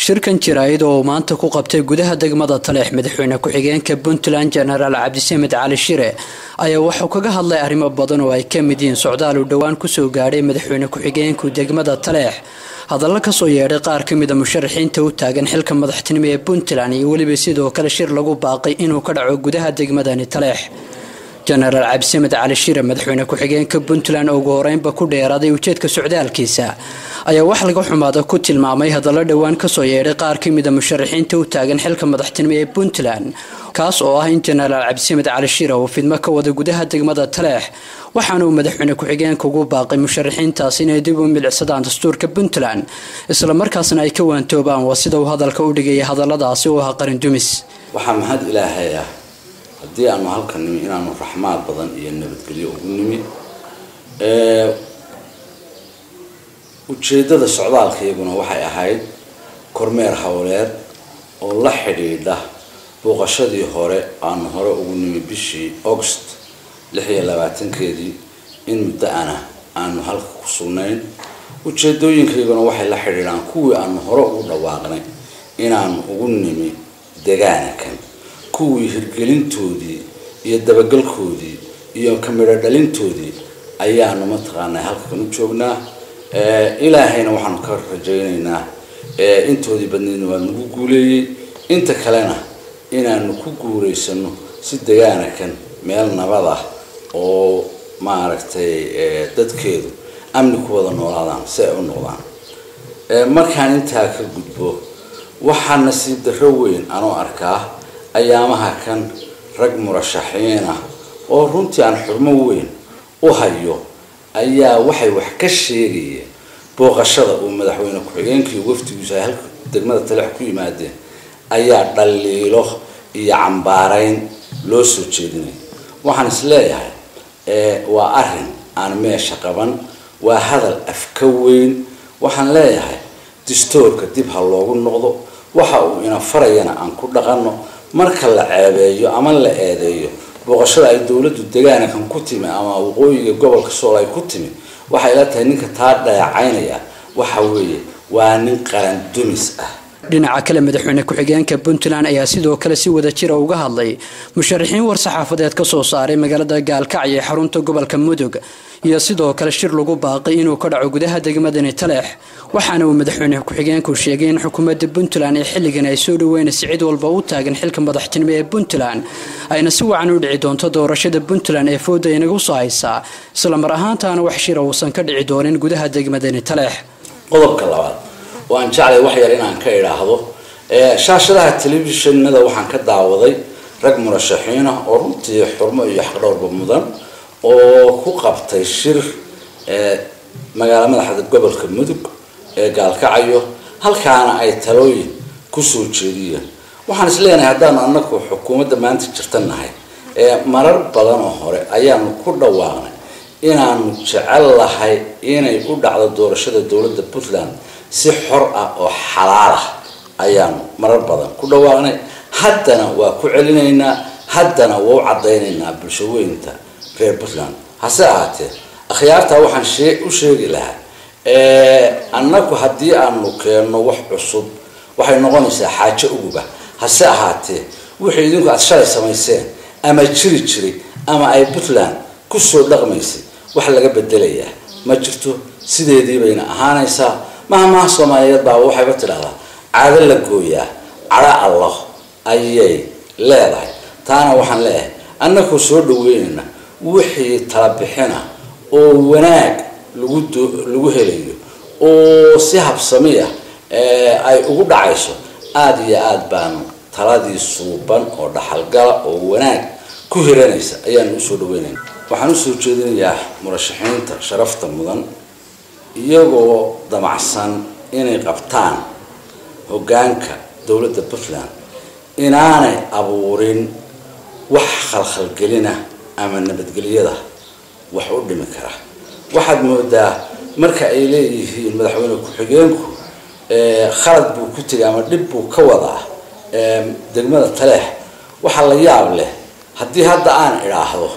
shirkan jiraayad oo maanta ku qabtay gudaha degmada Taleex madaxweyne ku-xigeenka Puntland General Cabdisamed Cali Shire ayaa wuxuu kaga hadlay arrimo badan oo ay ka mid yihiin socdaal u dhawaan ku soo gaadhay madaxweyne ku-xigeenka degmada Taleex hadallo ka soo yeedhay qaar ka mid ah musharaxiinta u taagan xilka madaxtinimo ee Puntland iyo waliba sidoo kale shir lagu baaqay inuu ka dhaco gudaha degmadani Taleex General Cabdisamed Cali Shire madaxweyne ku-xigeenka Puntland oo ugu horeynba ku dheeraaday ujeedka socdaalkiisa ayaa wax laga xumaado ku tilmaamay hadallo dhawaan ka soo yeedhay qaar ka mid ah musharaxiinta u taagan xilka madaxtinimo ee Puntland kaas oo ah in General Cabdisamed Cali Shire uu fidmo ka wada gudaha degmada Taleex waxaana uu madaxweyne ku-xigeenka ugu baaqay musharaxiintaas inay dib u milicsadaan dastuurka Puntland isla markaasna ay ka waantoobaan sida uu hadalka u dhigay hadalladaasi oo ah qarin dumis waxaa mahad Ilaahay ah haddii aanu halkan nimi inaanu raxmaad badan iyo nabadgelyo ugu nimi ujeedada socdaalkayguna waxay ahayd kormeer hawleed oo la xidhiidha booqashadii hore aan hore ugu nimi bishii August 26keedii in muddo aanu halka ku sugnayn ujeedooyinkayguna waxay la xidhiidhaan kuwii aan hore ugu dhawaaqnay inaan ugu nimi deegaankan kuwii hirgelintoodii iyo dabagalkoodii iyo kamira dhalintoodii ayaanu mataqaanay halkan u joognaa ilaahayna waxaan ka rajaynaynaa intoodii badneedna waa nagu guuleeyay inta kalena inaanu ku guuleysano si deegaankan meel nabad ah oo maaragtay dadkeedu amni ku wada noolaadaan si ay u noqdaan markaan intaa ka gudbo waxaan nasiib darro weyn anoo arkaa ayaamaha kan rag murashaxiin ah oo runtii aan xurmo weyn u hayo ayaa waxay wax ka sheegayeen booqashada uu madaxweyne ku-xigeenkii wafdigiisa halka degmada Taleex ku yimaadeen ayaa dhaliilo iyo cambaarayn loo soo jeedinay waxaan isleeyahay waa arrin aan meesha qaban waa hadal afka weyn waxaan leeyahay dastuurka dib ha loogu noqdo waxa uu ina farayana aan ku dhaqano marka la ceebeeyo ama la eedeeyo booqashada ay dawladdu deegaankan ku timi ama waqooyiga gobolka Sool ay ku timi waxay la tahay ninka taa dhayacaynaya waxa weeye waa nin qaran dumis ah dhinaca kale madaxweyne ku-xigeenka Puntland ayaa sidoo kale si wada jir uga hadlay musharaxiin war-saxaafadeed ka soo saaray magaalada Gaalkacyo ee xarunta gobolka Mudug iyo sidoo kale shir lagu baaqay inuu ka dhaco gudaha degmadani Taleex waxaana uu madaxweyne ku-xigeenku sheegay in xukuumadda Puntland ay xilligan ay soo dhaweynayso cid walba u taagan xilka madaxtinimo ee Puntland ayna si wacan u dhici doonto doorashada Puntland ee fooda inagu soo haysa isla mar ahaantaana wax shir uusan ka dhici doonin gudaha degmadani Taleex qodobka labaad waan jeclay wax yar inaan ka iraahdo shaashadaha telefishinada waxaan ka daawaday rag murashaxiin ah oo runtii xurmo iyo xaq dhowrba mudan oo ku qabtay shir magaalada madaxda gobolka Mudug ee Gaalkacyo halkaana ay talooyin ku soo jeediyeen waxaan isleeyahay haddaan annagu xukuumadda maanta jirtanahay marar badan oo hore ayaanu ku dhawaaqnay inaanu jecel lahay inay u dhacdo doorashada dawladda Puntland si xor ah oo xalaal ah ayaan marar badan ku dhawaaqnay haddana waa ku celinaynaa haddana waa u cadaynaynaa bulshooyinka reer Puntland hase ahaatee akhyaarta waxaan u sheegi lahaa annagu haddii aanu keenno wax cusub waxay noqonaysaa xaajo uguba hase ahaatee wixii idinku aad shalay samayseen ama jiray ama ay Puntland ku soo dhaqmaysay wax laga bedelayaa ma jirto sideedii bayna ahaanaysaa mahma Soomaaliyeed baa waxay tiraahdaa caado la gooyaa cara Allah ayay leedahay taana waxaan leeyahay annagu soo dhaweynayna wixii tala bixina oo wanaag lagu helayo oo si habsami ah ay ugu dhacayso aad iyo aad baan taladii suuban oo dhaxalgala oo wanaag ku hiranaysa ayaan u soo dhaweynayna waxaan u soo jeedinayaa murashaxiinta sharafta mudan iyagoo damacsan inay qabtaan hoggaanka dawladda Puntland inaanay abuurin wax khalkhalgelina ama nabadgelyada wax u dhimi kara waxaad moodaa marka ay leeyihiin madaxweyne ku-xigeenku khalad buu ku tagay ama dhib buu ka wadaa degmada Taleex waxa la yaab leh haddii hadda aan iraahdo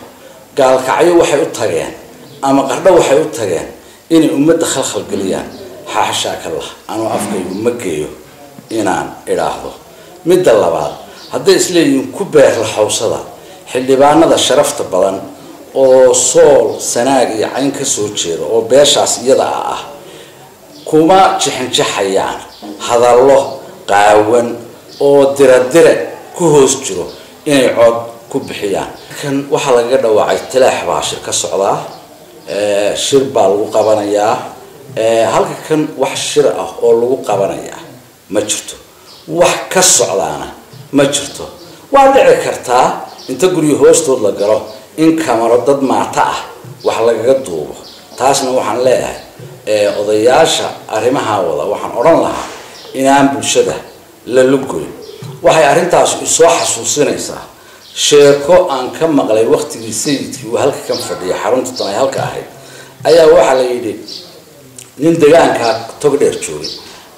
Gaalkacyo waxay u tageen ama Qardho waxay u tageen inay ummadda khalkhal geliyaan حاشاك الله أنا أفكر مجيو inaan idhaahdo. midda labaad, hadday isleeyihiin ku beer laxawsada xildhibaanada sharafta badan oo sool sanaag iyo cayn ka soo jeeda oo beeshaas iyada ah kuma jixinjixayaan hadallo qaawan oo diradire ku hoos jiro inay cod ku bixiyaan. kan waxaa lagaga dhawaacay talaax baa shir ka socdaa, shir baa lagu qabanayaa, halka kan wax shir ah oo lagu qabanayaa ma jirto, wax ka socdaana ma jirto. waa dhici kartaa inta guriga hoostood la galo in kamaro dad maata ah wax lagaga duubo. taasna waxaan leeyahay odayaasha arrimaha wada waxaan odhan lahaa inaan bulshada la lugoyn. waxay arrintaas soo xasuusinaysaa sheeko aan ka maqlay waqtigii sayidkii uu halka kan fadhiya xarunta tan ay halka ahayd, ayaa waxaa la yidhi nin deegaanka Togdheer joogay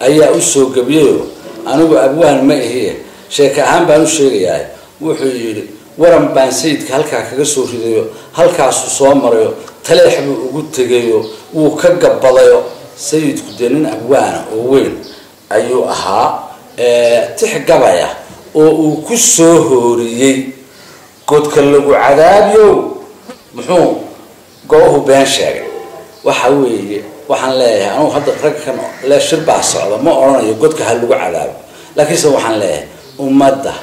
ayaa u soo gabiyo anigu abwaan ma ahiye sheeko ahaan baan u sheegayaa. wuxuu yidhi waran baan sayidka halkaa kaga soo ridayo, halkaasuu soo marayo, taleex buu ugu tegayo, wuu ka gabadayo. sayidku dee nin abwaana oo weyn ayuu ahaa, tix gabaya oo uu ku soo hooriyey godka lagu cadaabiyo muxuu goohu been sheegay. waxa weeye waxaan leeyahay anigu hadda rag kan la shir baa socda ma oranayo godka ha lagu cadaabo, laakiinse waxaan leeyahay ummadda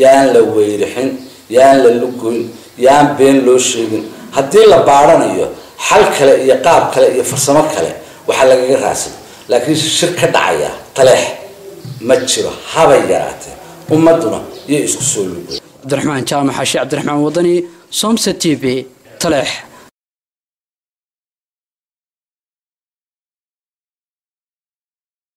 yaan la weyrixin, yaan la lugoyn, yaan been loo sheegin. haddii la baaranayo xal kale iyo qaab kale iyo farsamo kale waxaa lagaga raadsan, laakiin shir ka dhacaya taleex ma jiro haba yaraatee. ummaduna iyo isku soo lugoyn. Cabdiraxmaan Jaamac Xaashi, Cabdiraxmaan Wadani, Somsa TV, Taleex.